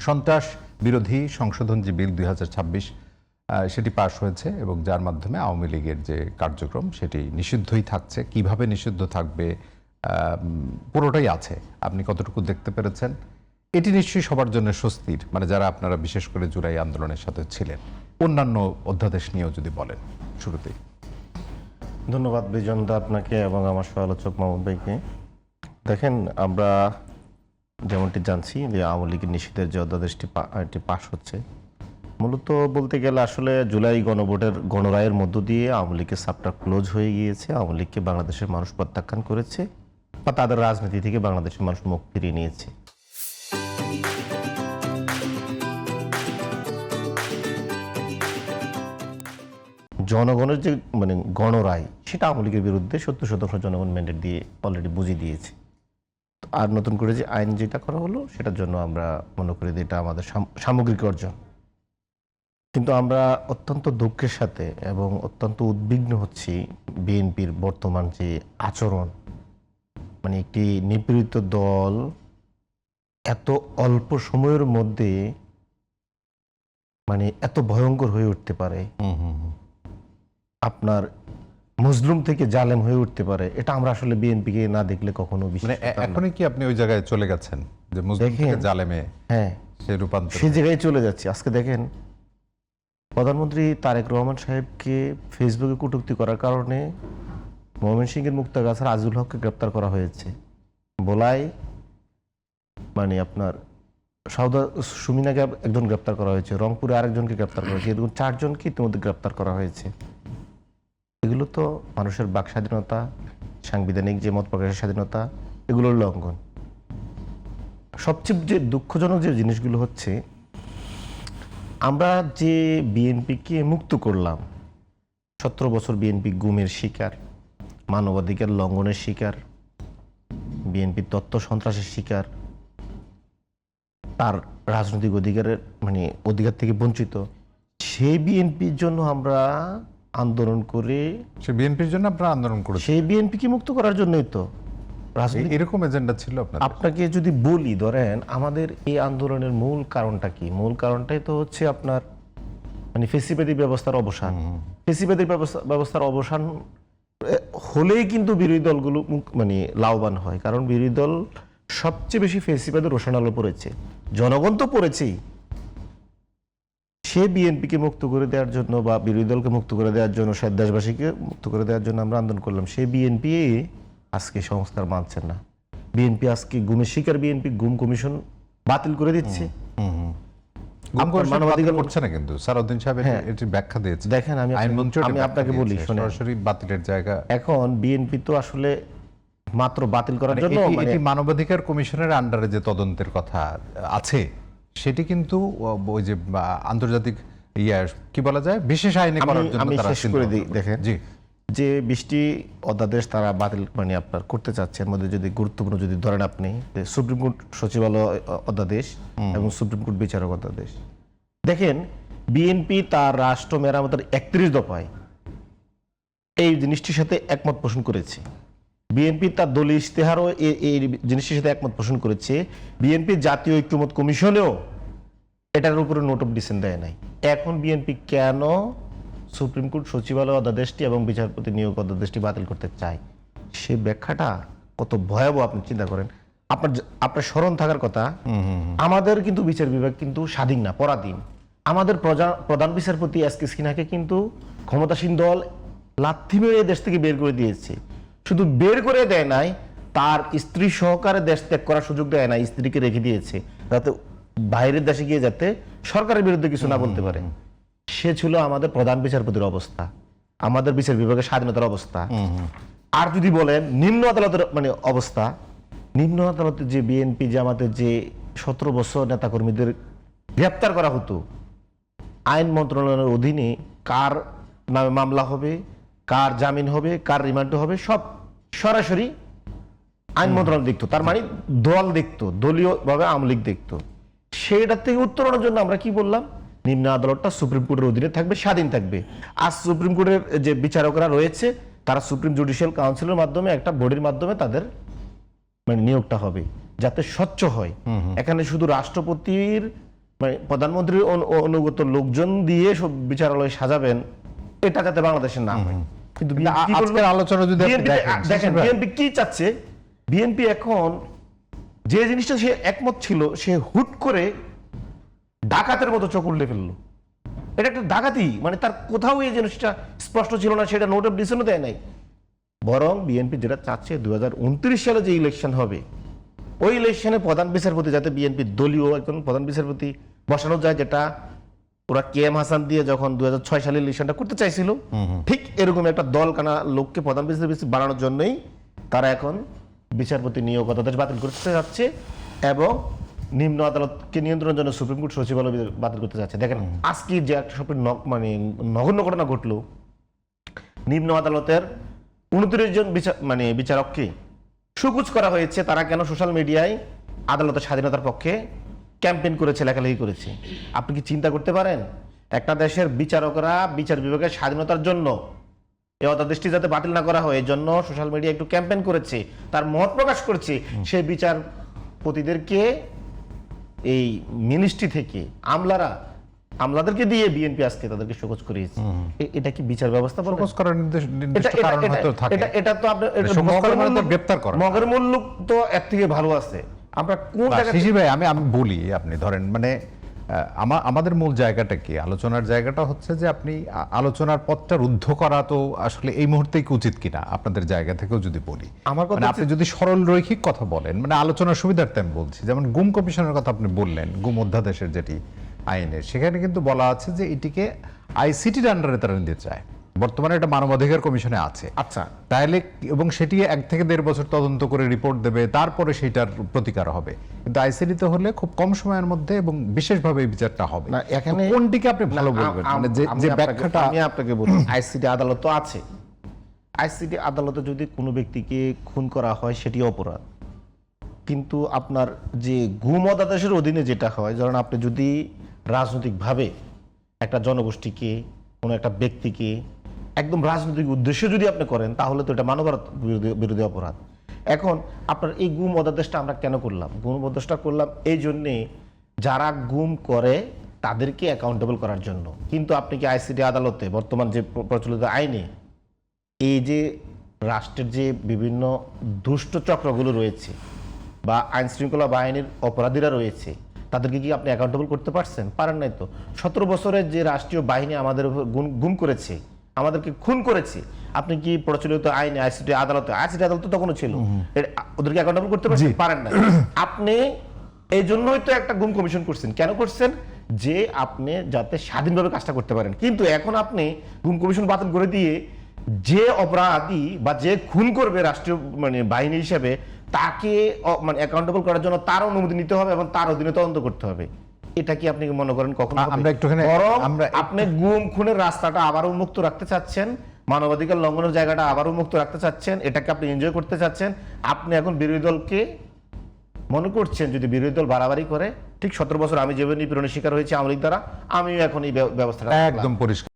সন্ত্রাস বিরোধী সংশোধন যে বিল 2026 সেটি পাশ হয়েছে এবং যার মাধ্যমে আওয়ামী লীগের যে কার্যক্রম সেটি নিষিদ্ধই থাকছে। কিভাবে নিষিদ্ধ থাকবে পুরোটাই আছে। আপনি কতটুকু দেখতে পেরেছেন? এটি নিশ্চয়ই সবার জন্য স্বস্তির, মানে যারা আপনারা বিশেষ করে জুলাই আন্দোলনের সাথে ছিলেন। অন্যান্য অধ্যাদেশ নিয়েও যদি বলেন শুরুতেই। ধন্যবাদ বিজনদা আপনাকে এবং আমার সহ-আলোচক মাহমুদ ভাইকে। দেখেন, আমরা যেমনটি জানছি যে আওয়ামী লীগের নিষিদ্ধের যে অধ্যাদেশটি পাশ হচ্ছে, মূলত বলতে গেলে আসলে জুলাই গণভোটের গণরায়ের মধ্য দিয়ে আওয়ামী লীগের সাপটা ক্লোজ হয়ে গিয়েছে। আওয়ামী লীগকে বাংলাদেশের মানুষ প্রত্যাখ্যান করেছে বা তাদের রাজনীতি থেকে বাংলাদেশের মানুষ মুখ ফিরিয়ে নিয়েছে। জনগণের যে গণরায়, সেটা আওয়ামী লীগের বিরুদ্ধে 70% জনগণ ম্যান্ডেট দিয়ে অলরেডি বুঝিয়ে দিয়েছে। আর নতুন করে যে আইন যেটা করা হলো, সেটার জন্য আমরা মনে করি যে এটা আমাদের সামগ্রিক অর্জন। কিন্তু আমরা অত্যন্ত দুঃখের সাথে এবং অত্যন্ত উদ্বিগ্ন হচ্ছি বিএনপির বর্তমান যে আচরণ। একটি নিপীড়িত দল এত অল্প সময়ের মধ্যে এত ভয়ঙ্কর হয়ে উঠতে পারে, আপনার মজলুম থেকে জালেম হয়ে উঠতে পারে, এটা আমরা আসলে বিএনপিকে না দেখলে কখনো বিশ্বাস করতাম না। এখনই কি আপনি ওই জায়গায় চলে গেছেন যে মজলুম থেকে জালেমে? হ্যাঁ, সেই রূপান্তর, সেই জায়গায় চলে যাচ্ছি। আজকে দেখেন, প্রধানমন্ত্রী তারেক রহমান সাহেবকে ফেসবুকে কটূক্তি করার কারণে ময়মনসিংহের মুক্তাগাছার আজিজুল হককে গ্রেপ্তার করা হয়েছে। বলাই আপনার সুমিনাকে একজন গ্রেপ্তার করা হয়েছে, রংপুরে আরেকজনকে গ্রেপ্তার করা হয়েছে, এরকম 4 জনকে ইতিমধ্যে গ্রেপ্তার করা হয়েছে। এগুলো তো মানুষের বাক স্বাধীনতা, সাংবিধানিক যে মত প্রকাশের স্বাধীনতা, এগুলোর লঙ্ঘন। সবচেয়ে যে দুঃখজনক যে জিনিসগুলো হচ্ছে, আমরা যে বিএনপিকে মুক্ত করলাম, 17 বছর বিএনপি গুমের শিকার, মানবাধিকার লঙ্ঘনের শিকার, বিএনপি তথ্য সন্ত্রাসের শিকার, তার রাজনৈতিক অধিকারের অধিকার থেকে বঞ্চিত। সেই বিএনপির জন্য আমরা আন্দোলন করে, সেই বিএনপির জন্য আপনারা আন্দোলন করেছেন, সেই বিএনপিকে মুক্ত করার জন্যই তো এরকম এজেন্ডা ছিল আপনাদের। আপনাকে যদি বলি, ধরেন আমাদের এই আন্দোলনের মূল কারণটা কি? মূল কারণটাই তো হচ্ছে আপনার ফেসিবাদী ব্যবস্থার অবসান। ফেসিবাদী ব্যবস্থার অবসান হলেই কিন্তু বিরোধী দলগুলো লাভবান হয়, কারণ বিরোধী দল সবচেয়ে বেশি ফেসিবাদের রোশনালো পড়েছে, জনগণ তো পড়েছেই। সে বিএনপিকে মুক্ত করে দেওয়ার জন্য বা বিরোধী দলকে মুক্ত করে দেওয়ার জন্য, দেশবাসীকে মুক্ত করে দেওয়ার জন্য আমরা আন্দোলন করলাম। সেই বিএনপি আজকে সংস্কার মানছে না। বিএনপি আজকে গুমের শিকার, বিএনপি গুম কমিশন বাতিল করে দিচ্ছে। মানবাধিকার করছে না, কিন্তু সারাউদ্দিন সাহেব এটি ব্যাখ্যা দিয়েছে। দেখেন, আমি আপনাকে বলি, সরাসরি বাতিলের জায়গা। এখন বিএনপি তো আসলে মাত্র বাতিল করার জন্য, এটি মানবাধিকার কমিশনের আন্ডারে যে তদন্তের কথা আছে, সেটি কিন্তু ওই যে আন্তর্জাতিক কি বলা যায়, বিশেষ আইনে করার জন্য তারা শেষ করে দিই। দেখেন, যে 20টি অধ্যাদেশ তারা বাতিল আপনার করতে চাচ্ছে, এর মধ্যে যদি গুরুত্বপূর্ণ যদি ধরেন আপনি সুপ্রিম কোর্ট সচিবালয় অধ্যাদেশ এবং সুপ্রিম কোর্ট বিচারক অধ্যাদেশ। দেখেন, বিএনপি তার রাষ্ট্র মেরামতের 31 দফায় এই জিনিসটির সাথে একমত পোষণ করেছে। বিএনপি তার দলীয় ইশতেহারও এই জিনিসটির সাথে একমত পোষণ করেছে। বিএনপি জাতীয় ঐক্যমত কমিশনেও এটার উপরে নোট অফ ডিসেন্ট দেয় নাই। এখন বিএনপি কেন সুপ্রিম কোর্ট সচিবালয় অধ্যাদেশটি এবং বিচারপতি নিয়োগ অধ্যাদেশটি বাতিল করতে চায়, সে ব্যাখ্যাটা কত ভয়াবহ আপনি চিন্তা করেন। আপনার স্মরণ থাকার কথা, আমাদের কিন্তু বিচার বিভাগ কিন্তু স্বাধীন না, পরাধীন। আমাদের প্রধান বিচারপতি এস কে সিনহাকে কিন্তু ক্ষমতাসীন দল লাথি মেরে দেশ থেকে বের করে দিয়েছে। শুধু বের করে দেয় নাই, তার স্ত্রী সহকারে দেশ ত্যাগ করার সুযোগ দেয় না, স্ত্রীকে রেখে দিয়েছে যাতে বাইরের দেশে গিয়ে যাতে সরকারের বিরুদ্ধে কিছু না বলতে পারে। সে ছিল আমাদের প্রধান বিচারপতির অবস্থা, আমাদের বিচার বিভাগের স্বাধীনতার অবস্থা। আর যদি বলেন নিম্ন আদালতের অবস্থা, নিম্ন আদালতে যে বিএনপি জামাতের যে 17 বছর নেতাকর্মীদের গ্রেপ্তার করা হতো, আইন মন্ত্রণালয়ের অধীনে কার নামে মামলা হবে, কার জামিন হবে, কার রিমান্ড হবে, সব সরাসরি আইন মন্ত্রণালয় দেখতো। তার দল দেখতো, দলীয়ভাবে আওয়ামী লীগ দেখতো। সেইটার থেকে উত্তরণের জন্য আমরা কি বললাম, নিম্ন আদালতটা সুপ্রিম কোর্টের অধীনে থাকবে, স্বাধীন থাকবে। আজ সুপ্রিম কোর্টের যে বিচারকরা রয়েছে, তারা সুপ্রিম জুডিশিয়াল কাউন্সিলের মাধ্যমে, একটা বডির মাধ্যমে তাদের নিয়োগটা হবে, যাতে স্বচ্ছ হয়। এখানে শুধু রাষ্ট্রপতির মানে প্রধানমন্ত্রীর অনুগত লোকজন দিয়ে সব বিচারালয় সাজাবেন, এটা যাতে বাংলাদেশে না হয়। কিন্তু BNP আজকের আলোচনা যদি আপনি দেখেন বিএনপি কি চাচ্ছে, বিএনপি এখন যে জিনিসটা সে একমত ছিল সে হুট করে ডাকাতের মতো চোখ উল্টে ফেললো। এটা একটা ডাকাতি, মানে তার কোথাও এই জিনিসটা স্পষ্ট ছিল না, সেটা নোট অফ ডিসিশনও দেয় নাই। বরং বিএনপি যেটা চাচ্ছে 2029 সালে যে ইলেকশন হবে, ওই ইলেকশনে প্রধান বিচারপতি যাতে বিএনপি দলীয় একজন প্রধান বিচারপতি বসানো যায়, যেটা ওরা KM হাসান দিয়ে যখন 2006 সালে ইলেকশনটা করতে চাইছিল, ঠিক এরকম একটা দল কানা লোককে প্রধান বিচারপতি বানানোর জন্যই তারা এখন বিচারপতি নিয়োগ অধ্যাদেশ বাতিল করতে যাচ্ছে এবং নিম্ন আদালতকে নিয়ন্ত্রণের জন্য সুপ্রিম কোর্ট সচিবালয় বাতিল করতে যাচ্ছে। দেখেন আজকে যে একটা সবচেয়ে মানে নগণ্য ঘটনা ঘটলো, নিম্ন আদালতের 29 জন বিচারককে সুকুচ করা হয়েছে। তারা কেন সোশ্যাল মিডিয়ায় আদালতের স্বাধীনতার পক্ষে ক্যাম্পেইন করেছে, লেখালেখি করেছে। আপনি কি চিন্তা করতে পারেন একটা দেশের বিচারকরা বিচার বিভাগের স্বাধীনতার জন্য এই অধ্যাদেশটি যাতে বাতিল না করা হয় এই জন্য সোশ্যাল মিডিয়া একটু ক্যাম্পেইন করেছে, তার মত প্রকাশ করছে, সেই বিচারপতিদেরকে এই মিনিস্ট্রি থেকে আমলাদেরকে দিয়ে বিএনপি আজকে তাদেরকে শোকজ করিয়েছে। এটা কি বিচার ব্যবস্থা? ফোকাস করার নির্দিষ্ট কারণ হয়তো থাকে। এটা তো আপনার গ্রেফতার করা, মগের মুল্লুক তো এর থেকে ভালো আছে। আমরা কোন জায়গা শিশির ভাই আমি বলি, আপনি ধরেন মানে আমাদের মূল জায়গাটা কি, আলোচনার জায়গাটা হচ্ছে যে আপনি আলোচনার পথটা রুদ্ধ করা তো আসলে এই মুহূর্তেই কি উচিত কিনা আপনাদের জায়গা থেকেও যদি বলি। আমার কথা আপনি যদি সরল রৈখিক কথা বলেন, মানে আলোচনার সুবিধার্থে আমি বলছি, যেমন গুম কমিশনের কথা আপনি বললেন, গুম অধ্যাদেশের যেটি আইনের, সেখানে কিন্তু বলা আছে যে এটিকে আইসিটির আন্ডারে তারা নিতে চায়। বর্তমানে এটা মানবাধিকার কমিশনে আছে। আচ্ছা, তাহলে এবং সেটি 1 থেকে 1.5 বছর তদন্ত করে রিপোর্ট দেবে, তারপরে সেটার প্রতিকার হবে। কিন্তু আইসিটিতে হলে খুব কম সময়ের মধ্যে এবং বিশেষভাবে এই বিচারটা হবে না। এখানে কোনটিকে আপনি ভালো বলবেন, মানে যে ব্যাখ্যাটা আমি আপনাকে বলি, আইসিটি আদালত তো আছে। আইসিটি আদালতে যদি কোনো ব্যক্তিকে খুন করা হয় সেটি অপরাধ, কিন্তু আপনার যে গুম অধ্যাদেশের অধীনে যেটা হয়, ধরেন আপনি যদি রাজনৈতিকভাবে একটা জনগোষ্ঠীকে, কোনো একটা ব্যক্তিকে একদম রাজনৈতিক উদ্দেশ্যে যদি আপনি করেন, তাহলে তো এটা মানবতা বিরোধী অপরাধ। এখন আপনার এই গুম অধ্যাদেশটা আমরা কেন করলাম? গুম অধ্যাদেশটা করলাম এই জন্যে যারা গুম করে তাদেরকে অ্যাকাউন্টেবল করার জন্য। কিন্তু আপনি কি আইসিটি আদালতে বর্তমান যে প্রচলিত আইনে এই যে রাষ্ট্রের যে বিভিন্ন দুষ্ট চক্রগুলো রয়েছে বা আইন শৃঙ্খলা বাহিনীর অপরাধীরা রয়েছে, তাদেরকে কি আপনি অ্যাকাউন্টেবল করতে পারছেন? পারেন নাই তো। 17 বছরের যে রাষ্ট্রীয় বাহিনী আমাদের গুম করেছে, আমাদেরকে খুন করেছে, আপনি কি প্রচলিত আইনে আইসিটি আদালত তখনও ছিল, ওদেরকে অ্যাকাউন্টেবল করতে পারছেন? পারেন না। আপনি এই জন্যই তো একটা গুম কমিশন করছেন। কেন করছেন? যে আপনি যাতে স্বাধীনভাবে কাজটা করতে পারেন। কিন্তু এখন আপনি গুম কমিশন বাতিল করে দিয়ে যে অপরাধী বা যে খুন করবে রাষ্ট্রীয় বাহিনী হিসেবে, তাকে অ্যাকাউন্টেবল করার জন্য তার অনুমতি নিতে হবে এবং তার অধীনে তদন্ত করতে হবে। এটা কি আপনি মনে করেন কখনো? আপনি গুম খুনের রাস্তাটা আবার উন্মুক্ত রাখতে চাচ্ছেন, মানবাধিকার লঙ্ঘনের জায়গাটা আবার উন্মুক্ত রাখতে চাচ্ছেন, এটাকে আপনি এনজয় করতে চাচ্ছেন। আপনি এখন বিরোধী দলকে মনে করছেন যদি বিরোধী দল বাড়াবাড়ি করে, ঠিক 17 বছর আমি যেভাবে নিপীড়নের শিকার হয়েছি আওয়ামী লীগ দ্বারা, আমিও এখন এই ব্যবস্থাটা একদম পরিষ্কার।